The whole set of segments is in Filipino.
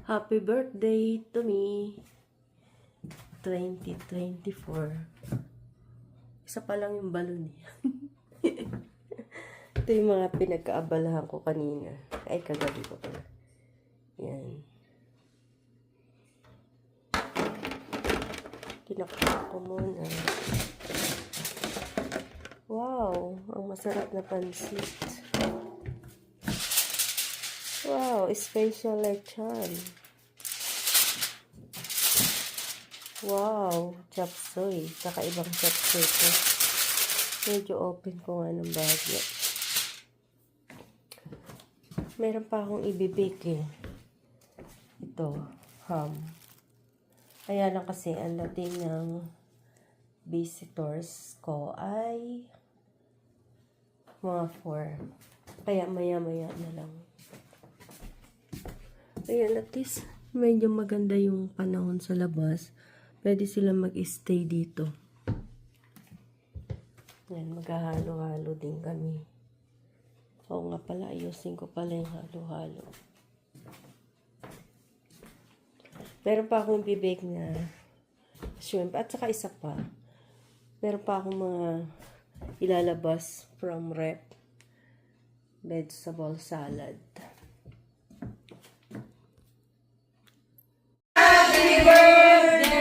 Happy birthday to me. 2024. Isa pa lang yung balon eh. Ito yung mga pinagkaabalahan ko kanina. Ay, kagabi ko pala. Yan. Kinakain ko muna. Wow! Ang masarap na pansit. Wow! Special lechon. Wow! Chop suey. Kakaibang chop suey ko. Medyo open ko nga ng bagyo. Meron pa akong ibibake eh. Ito. Ham. Kaya lang kasi ang dating ng visitors ko ay mga 4. Kaya maya-maya na lang. Ayan, at least medyo maganda yung panahon sa labas. Pwede sila mag-stay dito. Ayan, maghahalo-halo din kami. Oo nga pala, ayusin ko pala yung halo-halo. Meron pa akong bibig na shrimp. At saka isa pa. Meron pa akong mga ilalabas from rep. Vegetable salad. Happy birthday!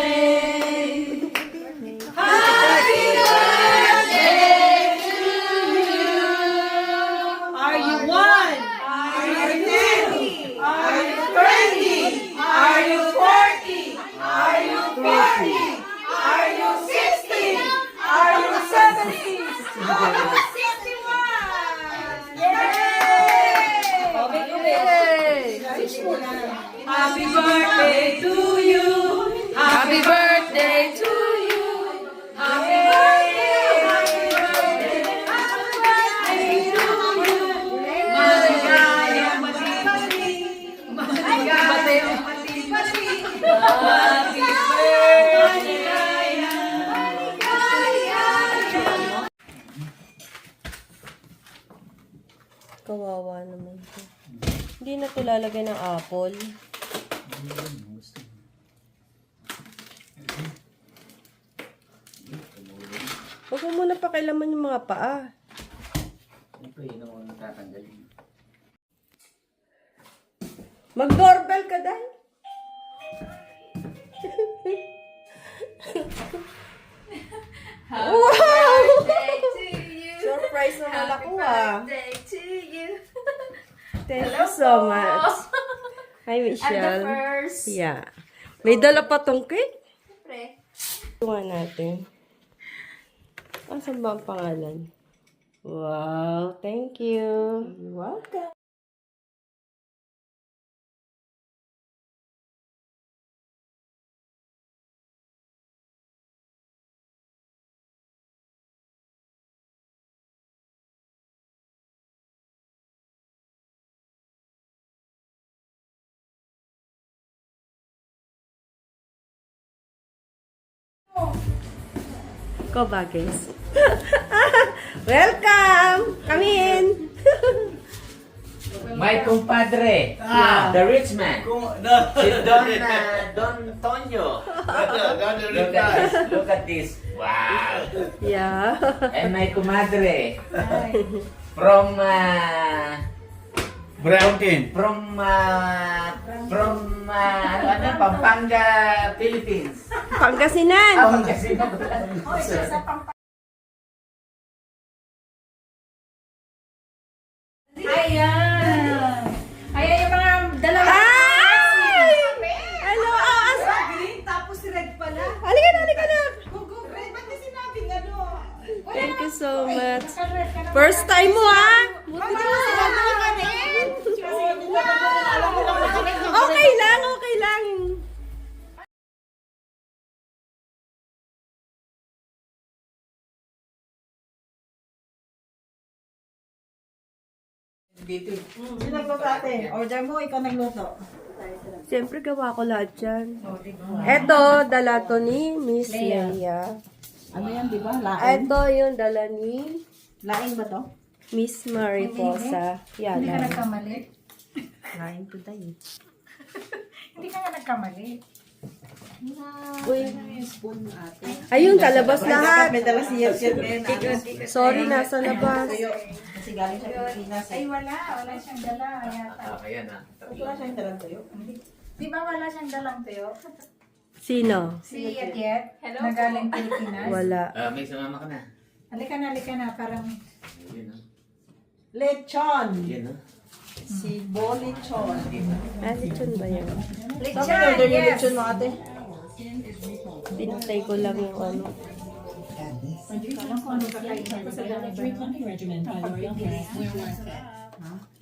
Happy birthday to you! Are you 1? Are you 10? Are you 20? Are you 40? Are you 50? Are you 60? Are you 70? Are you 61? Yay! Happy birthday to you. Happy birthday to you. Happy birthday. Happy birthday. Happy birthday to you. Maligayang mati-mati. Maligayang mati-mati. Happy birthday. Maligayang. Kawawa naman ito. Hindi na ito lalagay ng apple. Huwag mo muna pakialaman yung mga paa. Ito yun ang natatanggalin. Mag-doorbell ka, Day. Wow! Surprise naman ako ah. Thank you so much. Hi, Michelle. I'm the first. Yeah. May dala pa tong cake. Siyempre. Tuwa natin. Asan ba ang pangalan? Wow, thank you. You're welcome. Go Bagges. Welcome! Come in! My compadre, the rich man, si Don Tonyo. Look at this. Wow. Yeah. And my comadre, from Brownkin. Pampanga, Philippines. Pangasinan! Ayan. Ayan yung mga dalawa. Hi! Hello! Green, tapos red pala. Halika na, halika na! Go, red. Ba't niya sinabing ano? Thank you so much. First time mo ah! Buti na Okay lang, okay lang. Sino nagluto ate? Order mo, ikaw nagluto. Siyempre gawa ko lahat yan. Eto, dala to ni Miss Leia. Ano yan, di ba? Laing. Ito yung dala ni Laing ba to? Miss Mariposa. Yan. Hindi ka nagkamali? Laing to die. Hindi ka nga nagkamali. Uy. Ayun, sa labas lahat. May dala siya ngayon. Sorry, nasa labas. Kasi galing siya Pilipinas. Ay, wala siyang dala. Yata. Ayan na. Wala siyang dalang tayo. Di ba wala siyang dalang tayo? Sino? Si Yet, na galing Pilipinas. Wala. May sumama ka na. Halika na. Parang, Yun na. Lechon. Yun na. Si Bolichon. Ah, lechon ba yan? Sabi na doon yung lechon mo ate. Pinatay ko lang yung ano. hindi ko alam kung ano kakainin ko sa dami ba.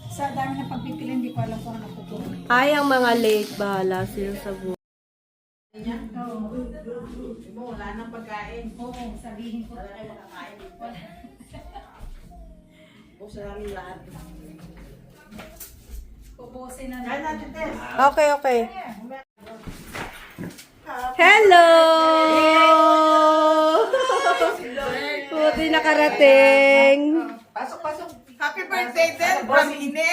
Sa dami na pagpipili, hindi ko alam kung ano kukunin. Ay, ang mga late, bahala sila sa buhay. Wala nang pagkain. Oo, sabihin ko. Busa namin lahat. Pupusin na Kaya natin, Tess. Okay, okay. Hello! Buti nakarating. Pasok. Happy birthday, Tess. From Ine.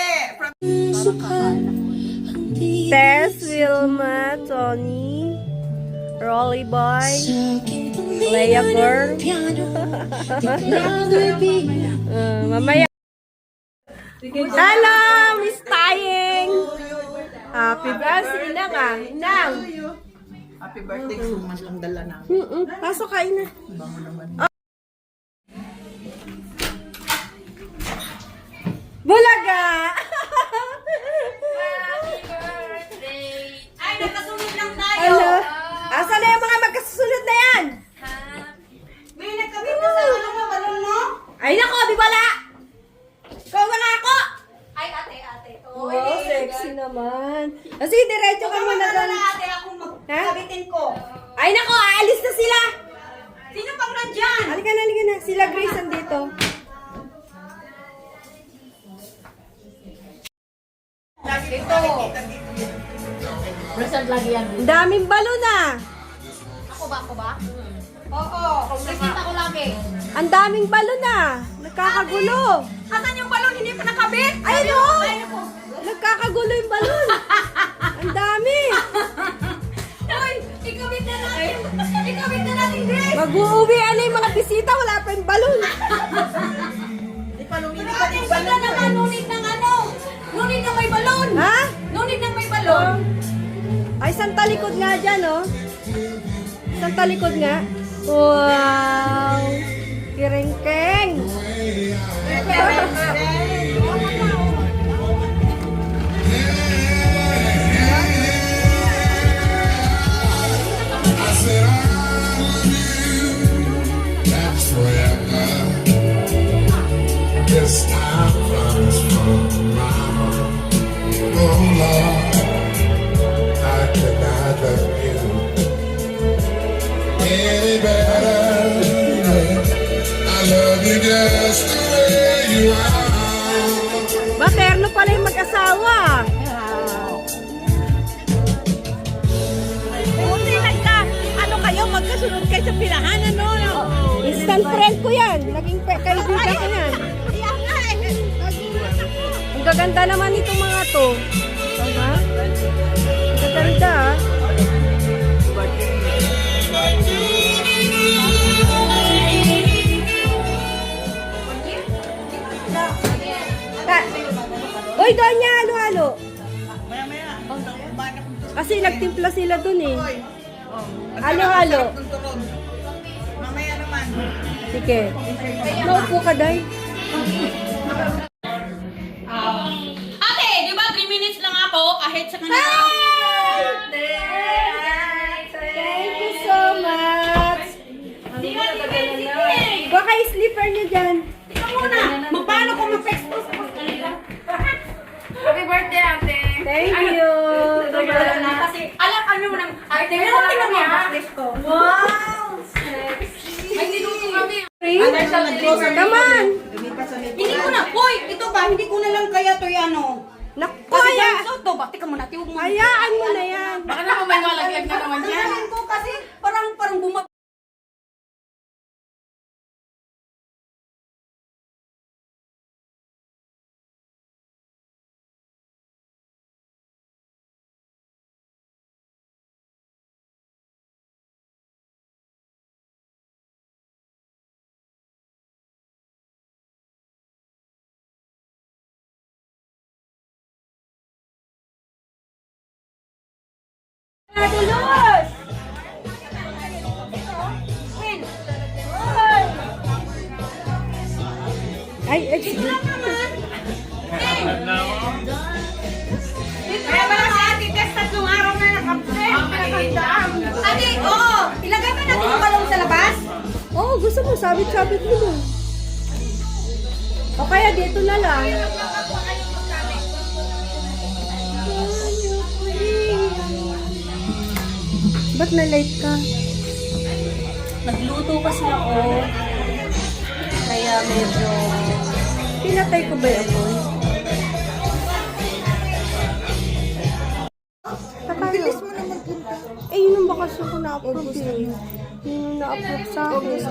Tess, Wilma, Tony, Rolly Boy, Leia Girl. Mamaya. Hello, Miss Tayeng. Happy birthday, Inang ah. Inang. Happy birthday. Suman lang dala na. Pasok ka, Ina. Bango naman. Bulaga! Ay, nakasunod lang tayo! Ano? Asan na yung mga magkasusunod na yan? May nagkabit na sa ano mo, balon mo? Ay nako, di wala! Ikaw wala ako! Ay, ate. Oh, sexy naman. Kasi diretso ka muna doon. ate, ako Ha? magkabitin ko. Ay nako, aalis na sila! Sino pang nandyan? Halika na. Sila Grace andito. Ang daming balon ah! Ako ba? Oo, nakikita ko lagi. Ang daming balon ah! Nagkakagulo! Asan yung balon? Hindi pa nakabit? Ay no! Nagkakagulo yung balon! Ang dami! Uy, ikabit na natin, Grace! Mag-uuwi na yung mga bisita, wala pa yung balon! Di pa lumili Ate, sila naman, nunit ng ano? Nunit ng may balon! Ha? Nunit ng may balon! Ay, isang talikod nga dyan, oh. Isang talikod nga. Wow! Kirengkeng! I said I love you, that's forever. This time comes from my heart. Oh Lord, I could not love you any better. I love you just the way you are. Materno pala yung mag-asawa. Buti ano kayo, magkasunod kayo sa pilahan, ano? Instant friend ko yan. Naging kaibigan ko yan. Ayan nga eh. Ang gaganda naman itong mga to. Ha? Ang gaganda, ah. Uy, doon niya, halo-halo. Maya. Kasi nagtimpla sila dun eh. Halo-halo. Mamaya naman. Sige. Naupo ka, Day. Ate, di ba 3 minutes lang ako kahit sa kanila? Thank you so much. Baka slipper niya dyan. Ikaw muna, magpaano ko mag-expose sa kanila? Happy birthday, ate! Thank you. Kasi, ano mo nang, ate, meron din naman ang business ko. Wow! May niluto kami. Come on. Hindi ko na, hoy, ito ba, hindi ko na lang kaya to ano. Naku, Kasi haya. ito, bati ka muna, tiwag mo. Hayaan mo na yan. Baka naman may malaglag na naman yan. ko kasi, parang bumag Nadulos! Ay, sige. Kaya pala si Ate Tess, 3 araw na nakapre. Ate, oo! Ilagay ba natin yung balong sa labas? Oo, gusto mo, sabit-sabit mo dun. O kaya dito na lang. Ba't na-late ka? Nagluto kasi ako. Kaya medyo... Pinatay ko ba yung apoy? Bilis mo naman punta. Eh, yun ang bakasyon ko na-approve eh. Yun yung na-approve sa akin.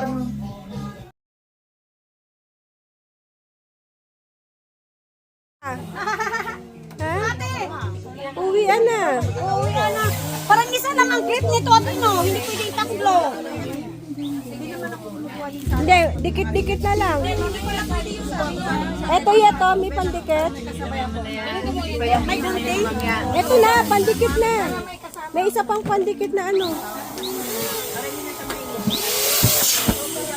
Ha? Uwian na. Uwian na. Parang isa lang ang clip nito. Ito no, hindi pwede itaklo. Hindi, dikit-dikit na lang. Eto yato, may pandikit. May gunting. Eto na, pandikit na. May isa pang pandikit na ano.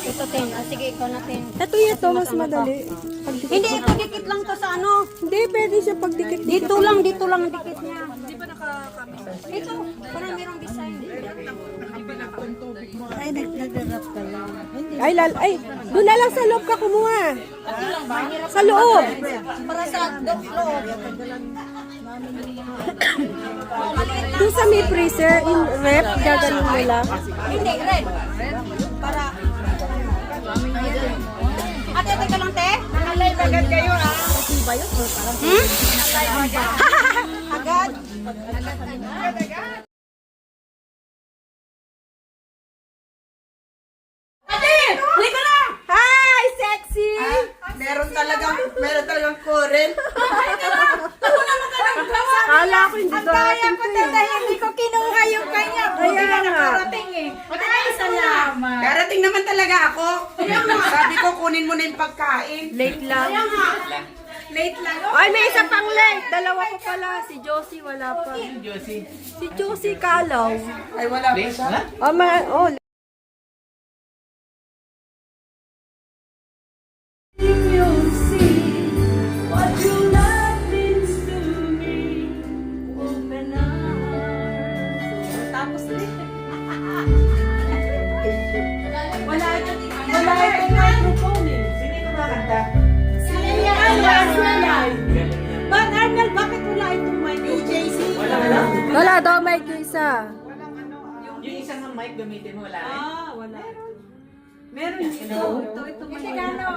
Ito, Tin. Sige, ikaw na, Tin. Eto yato, mas madali. Pagdikit. Hindi, ito dikit lang to sa ano. Hindi, pwede siya pagdikit. Dito lang ang dikit niya. Hindi pa nakakapit. Ito, parang merong design. Ay, nagdarap ka lang. Ay, doon na lang sa loob ka kumuha. Sa loob. Para sa loob. Doon sa may freezer, in rep, gagaling mo lang. Hindi, red. Para... Ate, teka lang, te. Alive agad kayo, ha? Agad. Ate! Huli ka na! Hi, sexy! Meron talagang current. Kala ko hindi darating ko eh. Dahil hindi ko kinuha yung kanya. Kaya nga. Ay, salamat. Darating naman talaga ako. Sabi ko, kunin mo na yung pagkain. Late lang. Late lang. Ay, may isa pang late. Dalawa pa pala. Si Josie wala pa. Si Josie Kalaw. Ay, wala pa siya. Oh, oh. Tapos din. Wala itong microphone eh. Sino yung kumakanta? But Arnel, bakit wala itong mic? UJC. Wala daw, may isa. Yung isang mic gamitin mo, wala rin. Ah, wala. Meron dito. Ito. Hindi gano.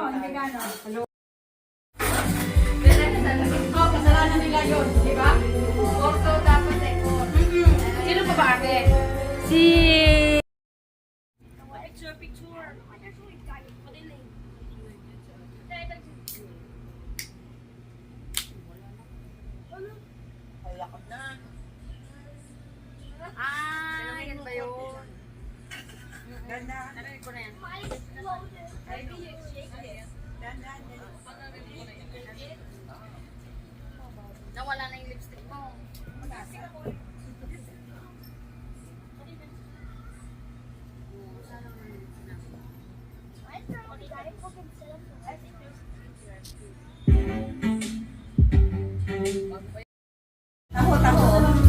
Oh, kasalanan nila yun, di ba? Orto tapos ekor. Sino pa ba ate? Si... Ah, yan ba yun? Ganda. Narinig ko na yan. Nawala na yung lipstick mo.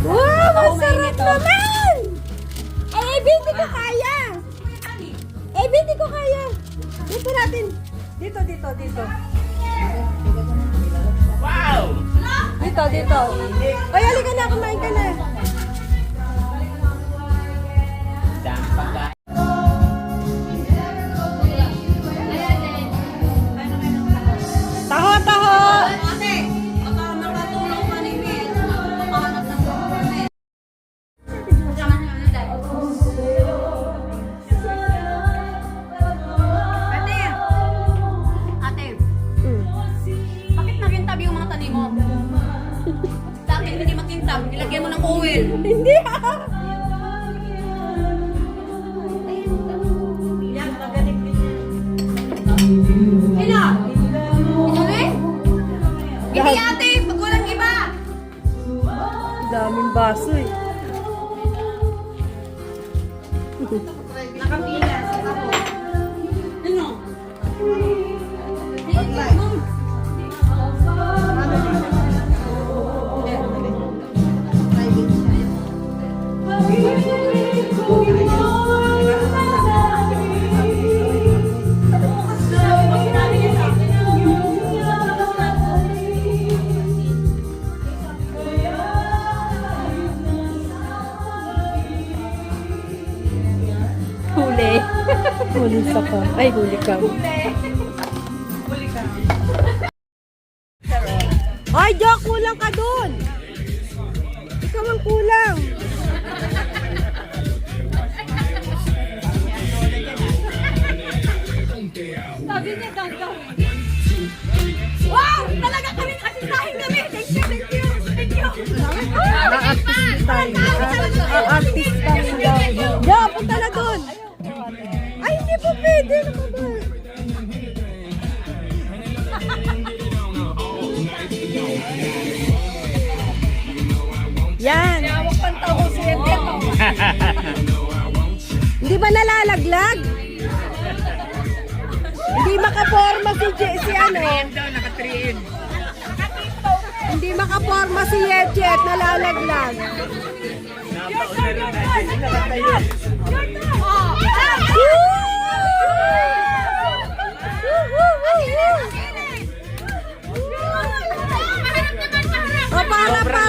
Wow, masarap naman! Ay, hindi ko kaya! Hindi ko kaya! Dito natin. Dito. Wow! Dito. Ay, halika na, kumain ka na. Dami pagkain. Taho! Ate, baka makatulong ka ni Mel. Makahanap ng government. Ate, Hmm. bakit makintab yung mga tanim mo? Sa akin, hindi makintab. Ilagyan mo ng oil. Hindi Yan, magaling din yan. Ina! Ito rin? Hindi ate, pag walang iba. Daming baso eh. Nakapila sa ako. Ano? Huli. Huli sa ka. Ay, huli ka. Ay, Jo, kulang ka dun. Ikaw ang kulang. Sabi niya, daw. Wow! Talaga kami asistahin kami! Thank you, thank you! Thank you! Artist tayo daw. Jo, punta na dun. Ay, hindi po pwede. Ano ba? Yan. Hindi ba nalalaglag? Hindi makaporma si ano. Hindi makaporma si Yechet, nalalaglag. Oh, para.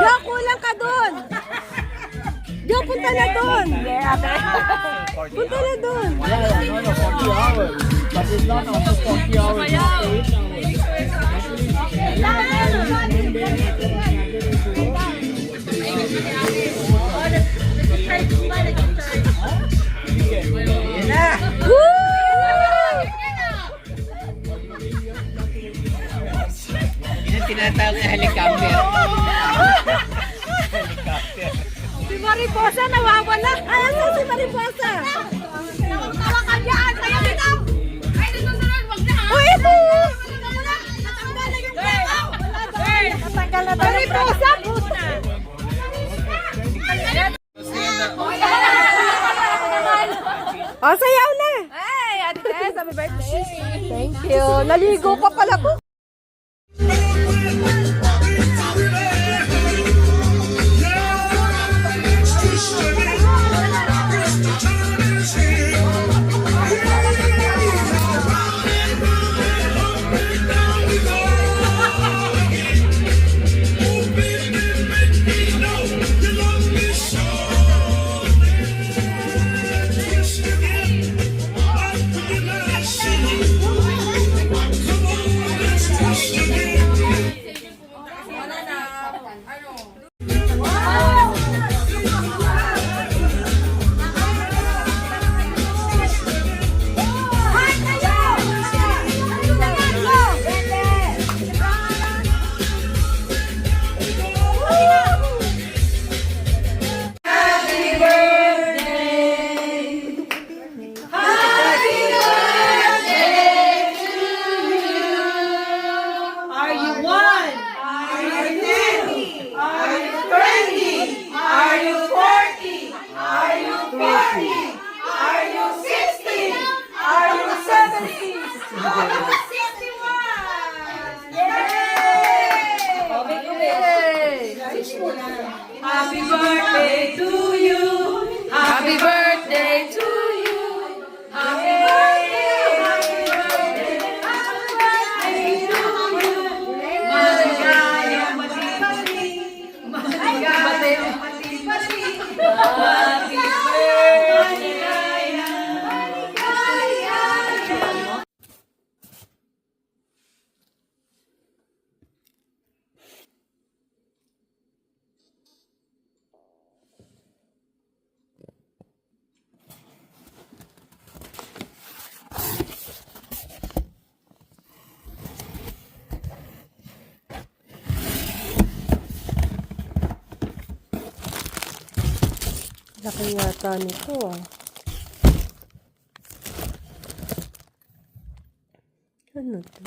Jo, kulang ka dun. Jo, punta na dun. Punta na dun. Yan tinatawag na helicopter. Si Mariposa nawawala. Ay, ano si Mariposa? Tawa ka dyan! Kaya bitaw! Ay, nasusunod! Wag na ha! Oh, ito! Natanggal na yung bitaw! Natanggal na tayo. Mariposa! Oh, sayaw na! Hey, Ate Tess, happy birthday! Thank you. Naligo pa pala ko. Are you 1? Are you 10? Are you 20? Are you 40? Are you 50? Are you 60? Are you 70? Are you 61? Yay! Happy birthday to you. Happy birthday to you. Happy birthday. Happy birthday. Happy birthday to you. Maligayang matibali. Maligayang matibali. Happy birthday. Maligayang. Laki yata nito ah. Ano to?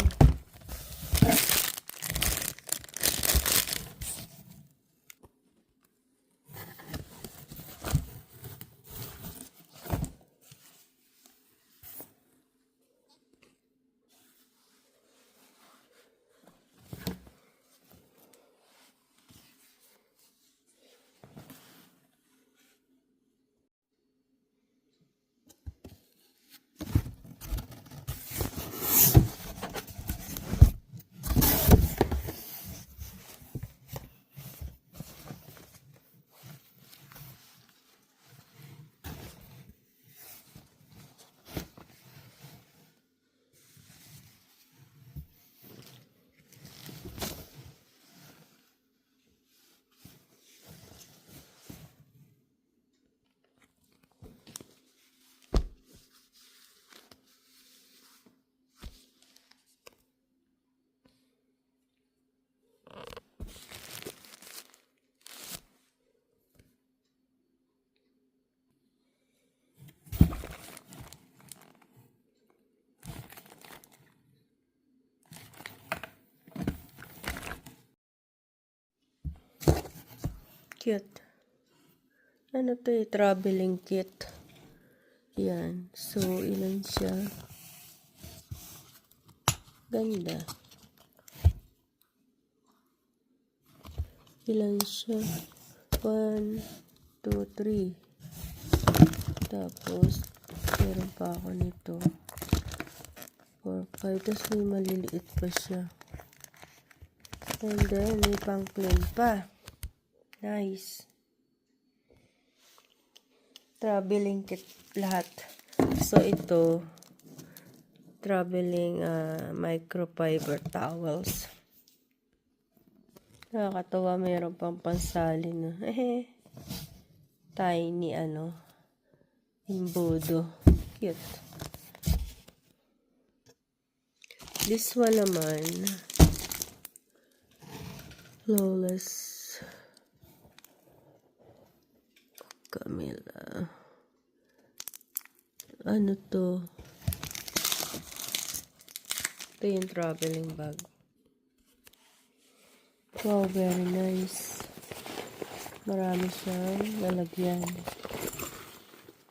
Cute. Ano to eh? Traveling kit. Yan. So, ilan siya? Ganda. Ilan siya? 1, 2, 3. Tapos, meron pa ako nito. 4, 5. Tapos may maliliit pa siya. And then, may pang plain pa. Nice. Traveling kit lahat. So, ito, traveling microfiber towels. Nakakatawa, mayroon pang pansalin na. Tiny, imbudo. Cute. This one naman, Flawless Camila. Ano to? Ito yung traveling bag. Wow, very nice. Marami siyang lalagyan.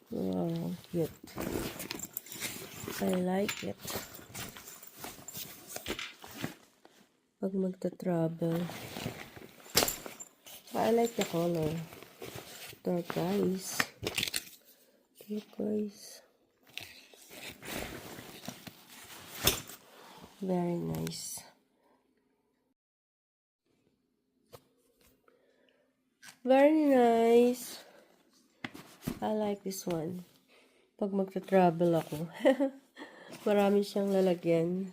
Wow, cute. I like it. Pag magta-travel. I like the color. Turquoise. Turquoise. Very nice. Very nice. I like this one. Pag magta-travel ako. Marami siyang lalagyan.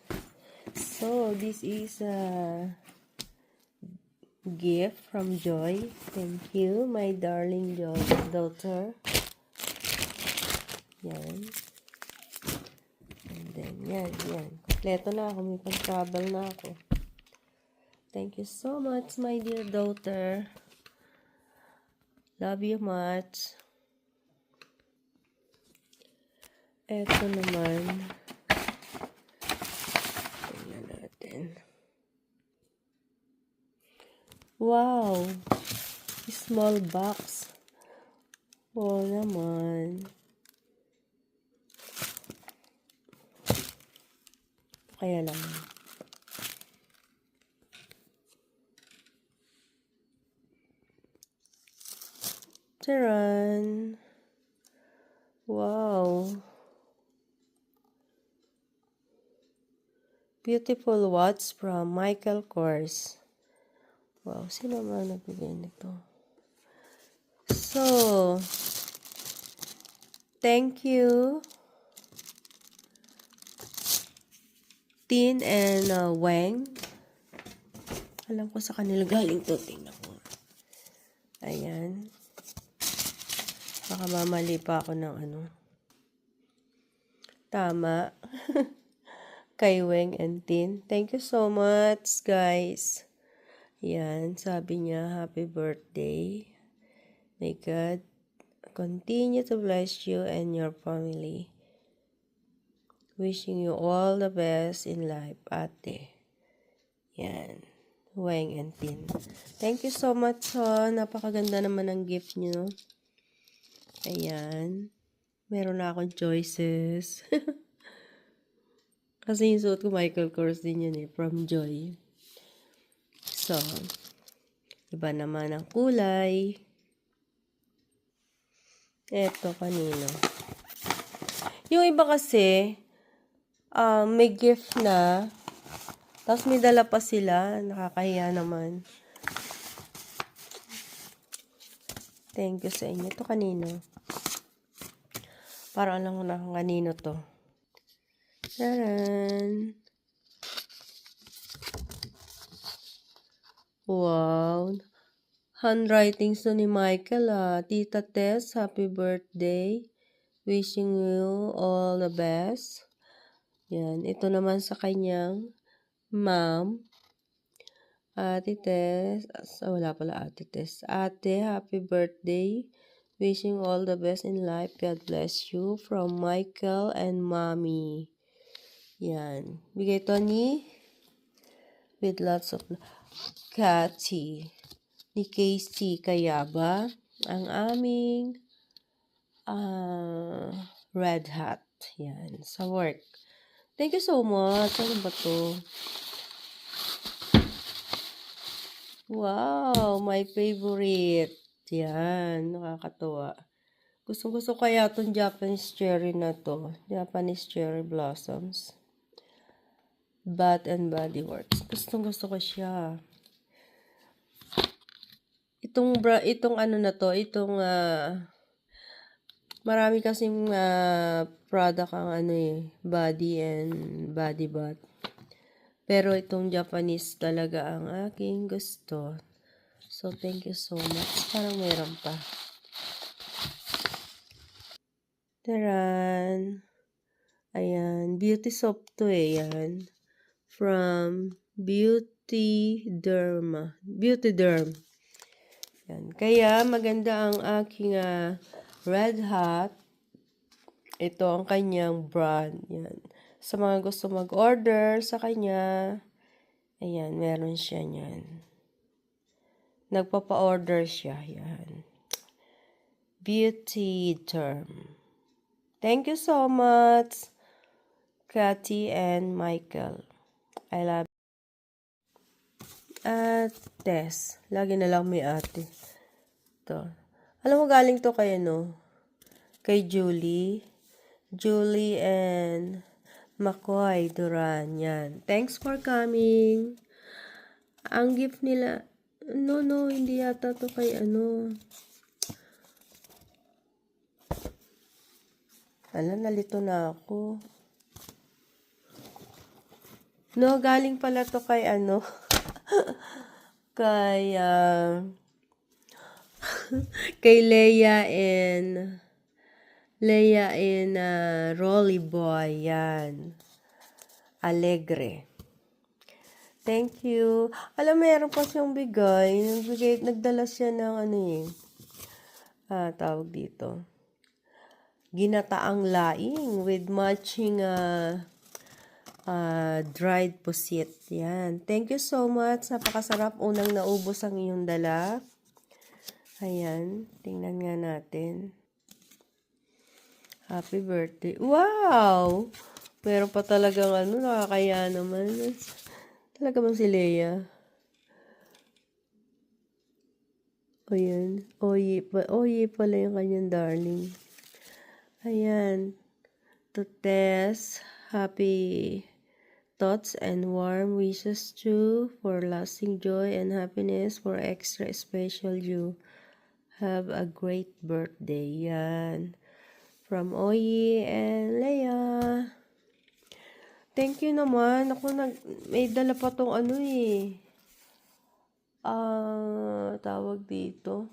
So, this is a gift from Joy. Thank you, my darling Joy daughter. Yan. And then, yan. Kompleto na ako. May pang-travel na ako. Thank you so much, my dear daughter. Love you much. Eto naman. Tingnan natin. Wow! Small box. Oh naman. Kaya lang. Charan! Wow! Beautiful watch from Michael Kors. Wow, sino ba nagbigay nito? So, thank you, Tin and Weng. Alam ko sa kanila galing to. Tingnan ko. Ayan. Baka mamali pa ako ng Tama. Kay Weng and Tin. Thank you so much, guys. Yan, sabi niya, happy birthday. May God continue to bless you and your family. Wishing you all the best in life, ate. Yan, Weng and Tin. Thank you so much, napakaganda naman ang gift niyo. Ayan. Meron na akong choices. Kasi yung suot ko, Michael Kors din yun from Joy. So, iba naman ang kulay. Eto, kanino. Yung iba kasi, may gift na, tapos may dala pa sila. Nakakahiya naman. Thank you sa inyo. Ito kanino. Parang alam ko na kung kanino to. Taran! Wow! Handwritings to ni Michael, Tita Tess, happy birthday. Wishing you all the best. Yan. Ito naman sa kanyang mom. Ate Tess. Wala pala Ate Tess. Ate, happy birthday. Wishing all the best in life. God bless you. From Michael and Mommy. Yan. Bigay to ni with lots of Cathy. ni Casey Kayaba ang aming red hat. Yan, sa work. Thank you so much. Ano ba to? Wow, my favorite. Yan, nakakatuwa. Gusto kaya itong Japanese cherry na to. Japanese cherry blossoms. Bath and Body Works. Gusto ko siya. Itong ano na to, marami kasing product ang body and body bath. Pero itong Japanese talaga ang aking gusto. So, thank you so much. Parang meron pa. Taran! Ayan. Beauty soap to yan. From Beauty Derm. Yan. Kaya, maganda ang aking red hat. Ito ang kanyang brand. Yan. Sa mga gusto mag-order sa kanya, ayan, meron siya niyan. Nagpapa-order siya. Yan. Beauty Derm. Thank you so much, Cathy and Michael. I love you. At Tess. Lagi na lang may ate. Ito. Alam mo, galing to kay kay Julie. Julie and McCoy Duran. Yan. Thanks for coming. Ang gift nila, no, hindi yata to kay nalito na ako. No, galing pala to kay kay kay Leia and Rolly Boy. Yan. Alegre. Thank you. Alam, meron pa siyang bigay. Nagdala siya ng tawag dito. Ginataang laing with matching dried pusit. Yan. Thank you so much. Napakasarap. Unang naubos ang iyong dala. Ayan. Tingnan nga natin. Happy birthday. Wow! Pero pa talagang nakakaya naman. Talaga bang si Leia? Ayan. Oye pala yung kanyang darling. Ayan. To Tess, happy thoughts and warm wishes too for lasting joy and happiness for extra special you. Have a great birthday. Yan. From Oye and Leia. Thank you naman. Ako may dala pa tong tawag dito.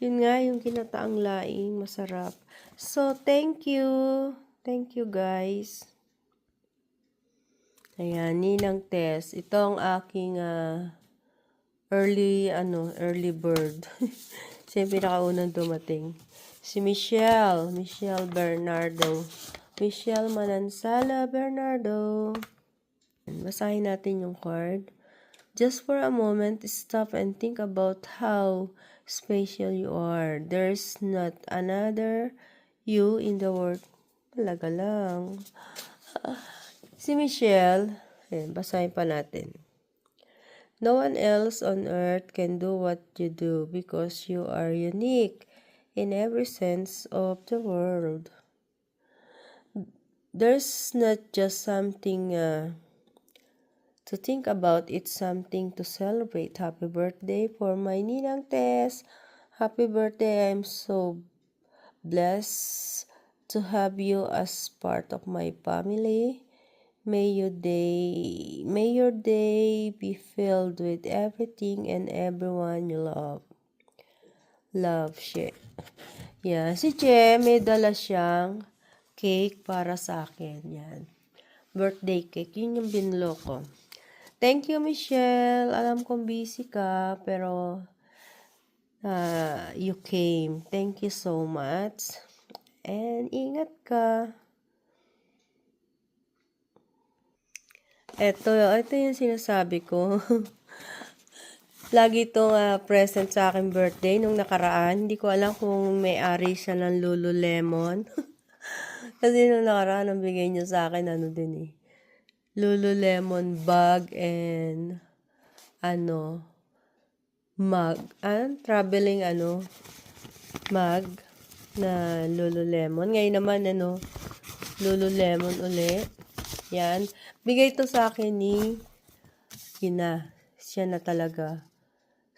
Yun nga, yung kinataang laing. Masarap. So, thank you. Thank you, guys. Ayan, Ninang Tess. Ito ang aking early bird. Siya yung pinakaunang dumating. Si Michelle Bernardo. Michelle Manansala Bernardo. Basahin natin yung card. Just for a moment, stop and think about how special you are. There's not another you in the world. Talaga lang. Si Michelle, basahin pa natin. No one else on earth can do what you do because you are unique in every sense of the word. There's not just something to think about, it's something to celebrate. Happy birthday for my Ninang Tess. Happy birthday. I'm so blessed to have you as part of my family. May your day be filled with everything and everyone you love. Love, share. Yeah, si Che, may dala siyang cake para sa akin. Yan. Birthday cake. Yun yung binlo ko. Thank you, Michelle. Alam kong busy ka, pero you came. Thank you so much. And ingat ka. Ito yung sinasabi ko. Lagi itong present sa aking birthday nung nakaraan. Hindi ko alam kung may-ari siya ng Lululemon. Kasi nung nakaraan, ang bigay niya sa akin, ano din eh. Lululemon bag and mug. Traveling mug na Lululemon. Ngayon naman, Lululemon uli. Yan. Bigay to sa akin ni, siya na talaga.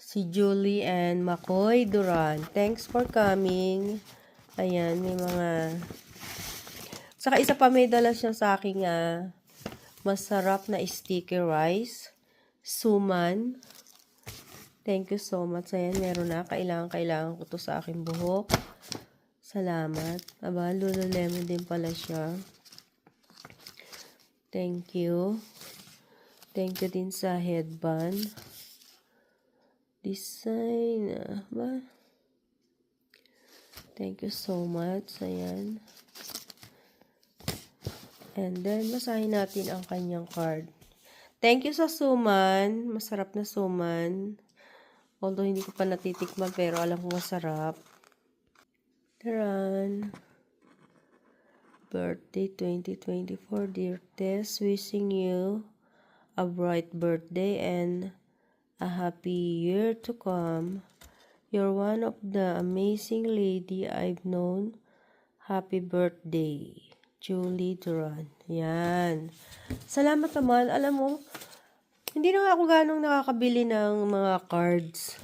Si Julie and McCoy Duran. Thanks for coming. Ayan, may mga... Saka isa pa may dala siya sa aking masarap na sticky rice. Suman. Thank you so much. Ayan, meron na. Kailangan ko to sa aking buhok. Salamat. Aba, Lululemon din pala siya. Thank you. Thank you din sa headband. Design. Ba? Thank you so much. Ayan. And then, basahin natin ang kanyang card. Thank you sa suman. Masarap na suman. Although, hindi ko pa natitikman, pero alam ko masarap. Taran. Birthday 2024. Dear Tess, wishing you a bright birthday and a happy year to come. You're one of the amazing lady I've known. Happy birthday, Julie Duran. Yan. Salamat naman. Alam mo, hindi na ako ganong nakakabili ng mga cards.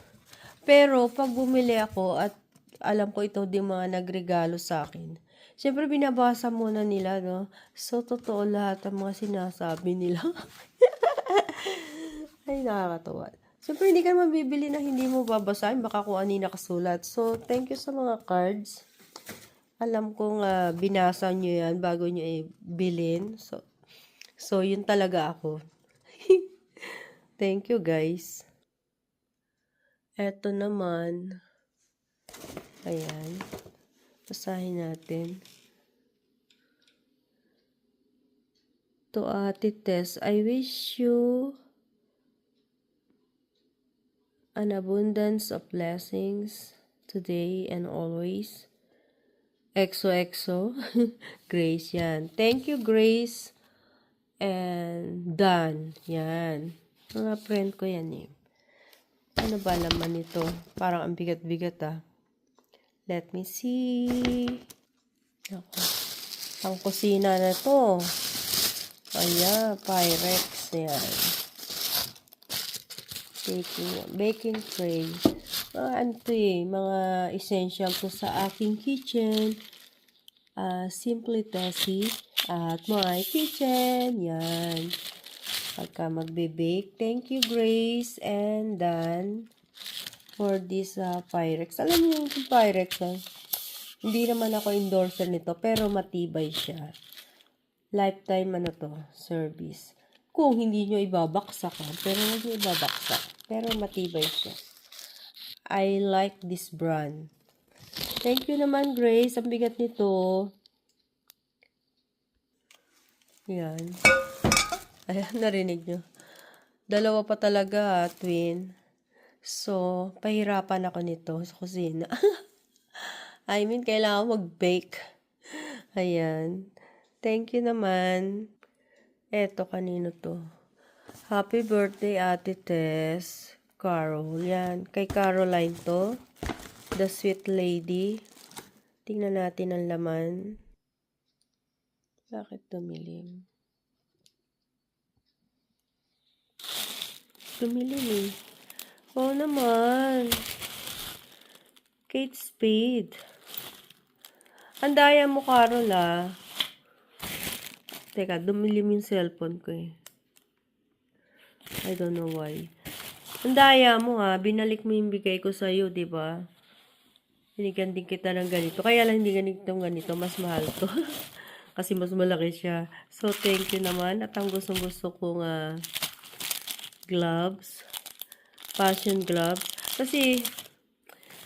Pero, pag bumili ako at alam ko ito din mga nagregalo sa akin, siyempre binabasa muna nila, no? So, totoo lahat ang mga sinasabi nila. Ay, nakakatawa. Siyempre, hindi ka mabibili na hindi mo babasahin. Baka kung ano yung nakasulat. So, thank you sa mga cards. Alam kong binasa nyo yan bago nyo bilhin. So, yun talaga ako. Thank you, guys. Eto naman. Ayan. Basahin natin. To Ate Tess, I wish you an abundance of blessings today and always. XOXO. Grace yan. Thank you, Grace. And Dan. Yan. Mga friend ko yan eh. Ano ba laman nito? Parang ang bigat-bigat Let me see. Ako. Ang kusina na to. Ayan, Pyrex. Yan. Baking tray. Mga essential to sa aking kitchen. Simply Tessie at my kitchen. Yan. Pagka magbe-bake. Thank you, Grace and Dan, for this Pyrex. Alam niyo yung Pyrex, hindi naman ako endorser nito, pero matibay siya. Lifetime service. Kung hindi nyo ibabaksak, pero huwag nyo ibabaksak. Pero matibay siya. I like this brand. Thank you naman, Grace. Ang bigat nito. Yan. Ayan, narinig nyo. Dalawa pa talaga, twin. So, pahirapan ako nito sa kusina. I mean, kailangan mag-bake. Ayan. Thank you naman. Eto, kanino to? Happy birthday, Ate Tess. Carol. Yan. Kay Caroline to. The sweet lady. Tingnan natin ang laman. Bakit tumilim? Tumilim eh. Oo naman. Kate Spade. Ang daya mo, Carol, Teka, dumilim yung cellphone ko eh. I don't know why. Ang daya mo, Binalik mo yung bigay ko sa'yo, diba? Binigyan din kita ng ganito. Kaya lang hindi ganito. Mas mahal to. Kasi mas malaki siya. So, thank you naman. At ang gustong-gusto kong gloves. Fashion gloves. Kasi,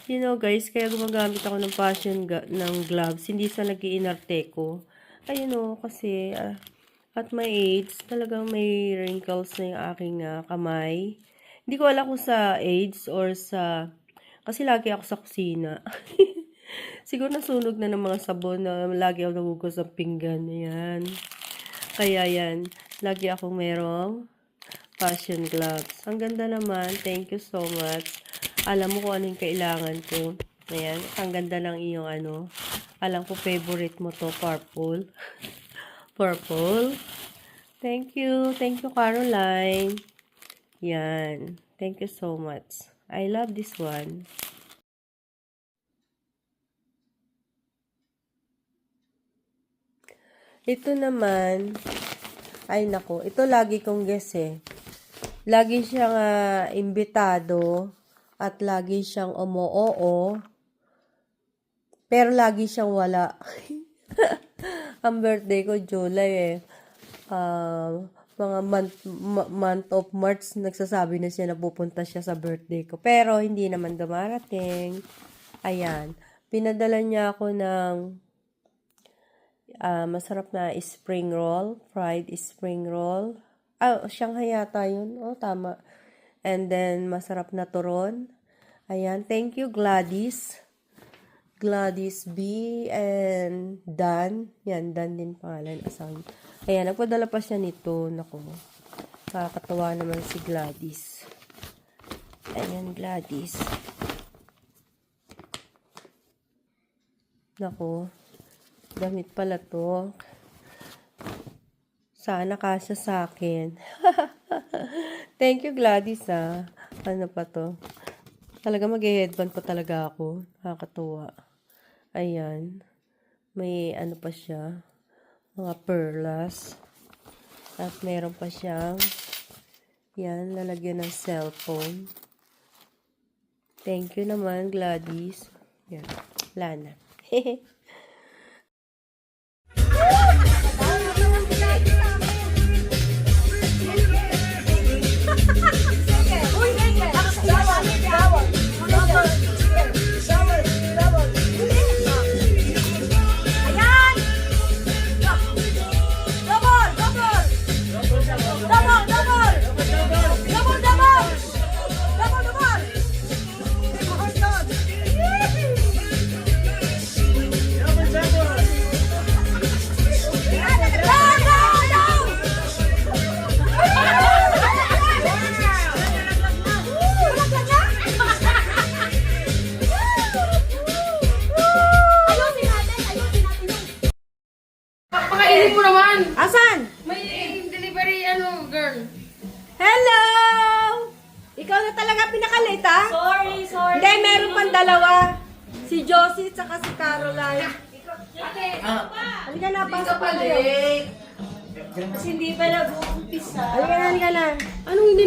you know guys, kaya gumagamit ako ng ng gloves. Hindi sa nag-iinarte ko. Ayun kasi at my age, talagang may wrinkles na yung aking kamay. Hindi ko alam kung sa AIDS or sa... Kasi lagi ako sa kusina. Siguro nasunog na ng mga sabon na lagi ako nagugas ng pinggan. Ayan. Kaya yan. Lagi ako merong fashion gloves. Ang ganda naman. Thank you so much. Alam mo kung ano yung kailangan ko. Ayan. Ang ganda ng iyong ano. Alam ko favorite mo to. Purple. Purple. Thank you. Thank you, Caroline. Yan. Thank you so much. I love this one. Ito naman, ay nako, ito lagi kong guess eh. Lagi siyang imbitado at lagi siyang umoo, pero lagi siyang wala. Ang birthday ko, July eh. Mga month of March, nagsasabi na siya na pupunta siya sa birthday ko. Pero hindi naman dumarating. Ayan. Pinadala niya ako ng masarap na spring roll, fried spring roll. Shanghai yata yun. Oh, tama. And then, masarap na turon. Ayan. Thank you, Gladys. Gladys B. and Dan. Yan, Dan din pangalan. Asawa. Ayan, nagpadala pa siya nito. Naku. Nakakatawa naman si Gladys. Ayan, Gladys. Naku. Damit pala to. Sana kasya sa akin. Thank you, Gladys, ah. Ano pa to? Talaga mag-headband pa talaga ako. Nakakatuwa. Ayan. May ano pa siya. Mga perlas. At meron pa siyang yan, lalagyan ng cellphone. Thank you naman, Gladys. Yan. Lana. Hehe. Pakainin mo naman! Asan? May delivery, girl. Hello! Ikaw na talaga pinakalit, ha? Sorry. Hindi, meron pang dalawa. Si Josie at saka si Caroline. Ate, Halika na, pasok pa kayo. kasi hindi pa nag-uumpisa. Halika na. Anong hindi?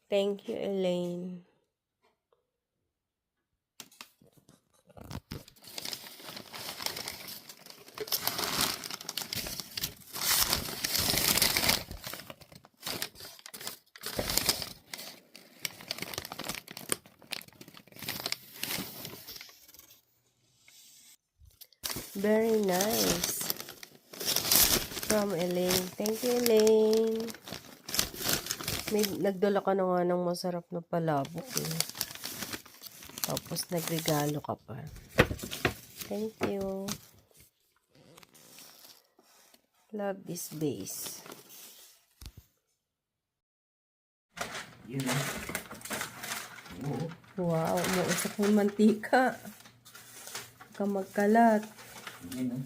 Thank you, Elaine. Very nice. From Elaine. Thank you, Elaine. May nagdala ka na nga ng masarap na palabok eh. Tapos nagregalo ka pa. Thank you. Love this base. Yun na. Oo. Wow, umuusok ng mantika. ka magkalat. Yun, no?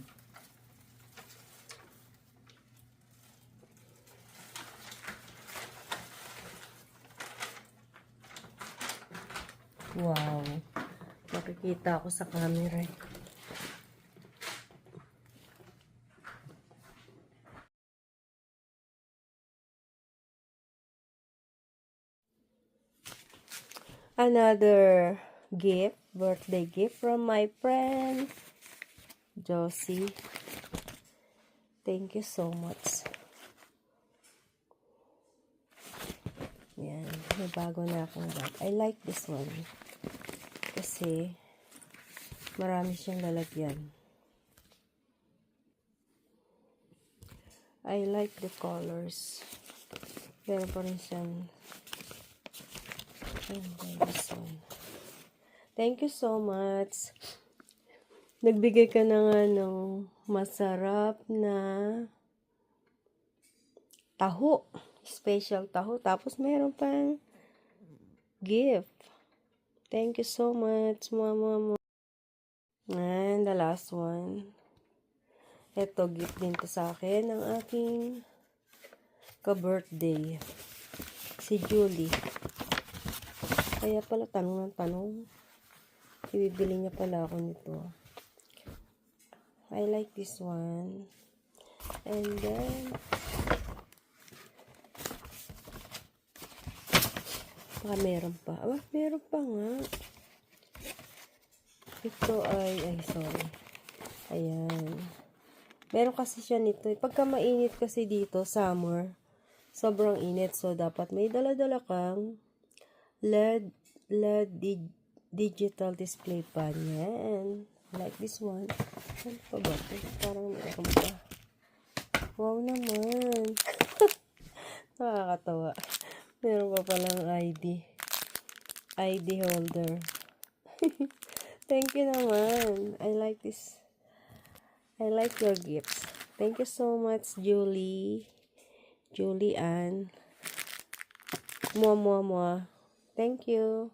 Wow. Nakikita ako sa camera. Another gift, birthday gift from my friend Josie. Thank you so much. Yan, may bago na akong bag. I like this one. Kasi, marami siyang lalagyan. I like the colors. Pero pa rin siyang this one. Thank you so much. Nagbigay ka na nga ng masarap na taho. Special taho. Tapos meron pang gift. Thank you so much, mama. And the last one. Ito, gift din to sa akin ng aking ka-birthday. Si Julie. Kaya pala tanong ng tanong. Ibibili niya pala ako nito. I like this one. And then, baka meron pa. Ah, meron pa nga. Ito ay sorry. Ayan. Meron kasi siya nito. Pagka mainit kasi dito, summer, sobrang init. So, dapat may dala-dala kang LED digital display pan. Yan. Like this one. Ano pa ba ito? Parang meron pa. Wow naman. Nakakatawa. Meron pa palang ID holder. Thank you naman. I like this. I like your gifts. Thank you so much, Julie Ann. Mua. Thank you.